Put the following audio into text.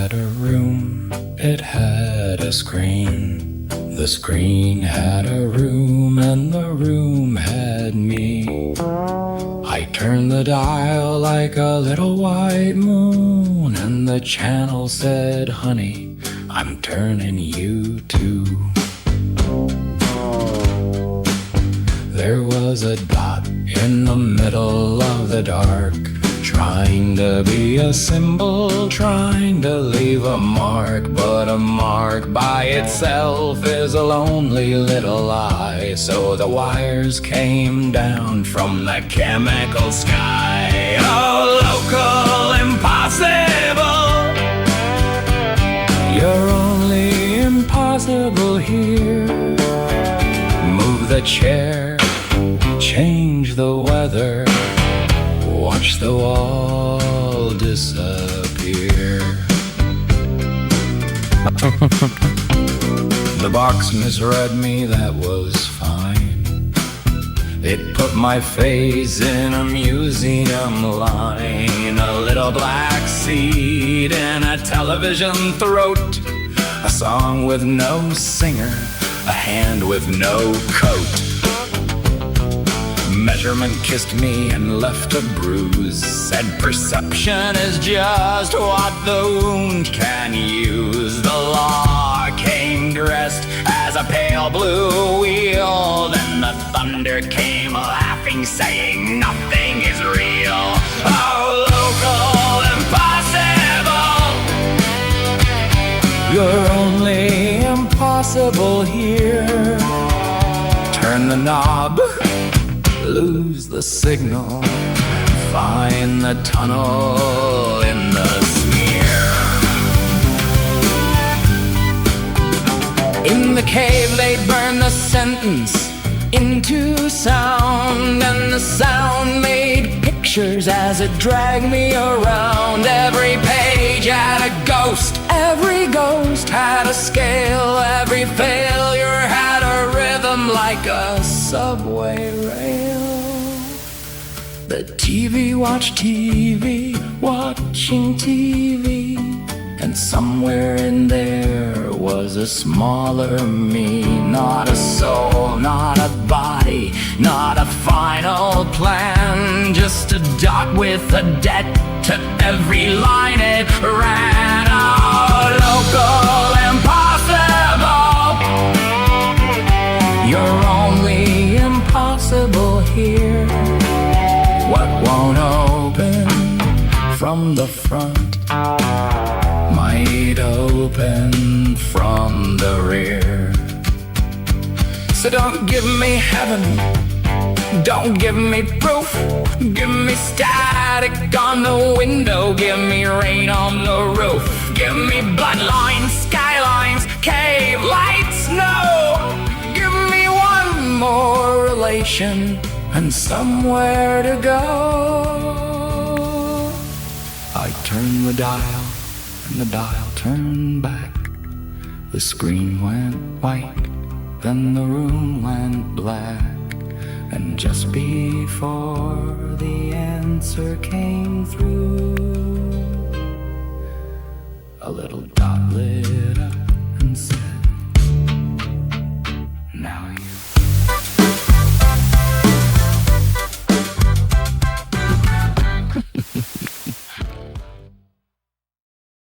had a room, it had a screen. The screen had a room and the room had me. I turned the dial like a little white moon, and the channel said, honey, I'm turning you too. There was a dot in the middle of the dark, trying to be a symbol, trying to leave a mark. But a mark by itself is a lonely little lie. So the wires came down from the chemical sky. Oh, local impossible, you're only impossible here. Move the chair, change the weather, watch the wall disappear. The box misread me, that was fine. It put my face in a museum line. A little black seed in a television throat, a song with no singer, a hand with no coat. Measurement kissed me and left a bruise, said perception is just what the wound can use. The law came dressed as a pale blue wheel, then the thunder came laughing, saying nothing is real. Oh, local impossible, you're only impossible here. Turn the knob, lose the signal, find the tunnel in the smear. In the cave they'd burn the sentence into sound, and the sound made pictures as it dragged me around. Every page had a ghost, every ghost had a scale, every failure had a rhythm like a subway rail. The TV watched TV, watching TV, and somewhere in there was a smaller me. Not a soul, not a body, not a final plan, just a dot with a debt to every line it ran. Oh, local impossible, you're only impossible here. What won't open from the front might open from the rear. So don't give me heaven, don't give me proof, give me static on the window, give me rain on the roof, give me bloodlines, skylines, cave lights, snow. Give me one more relation and somewhere to go. I turned the dial and the dial turned back. The screen went white, then the room went black, and just before the answer came through, a little dot lit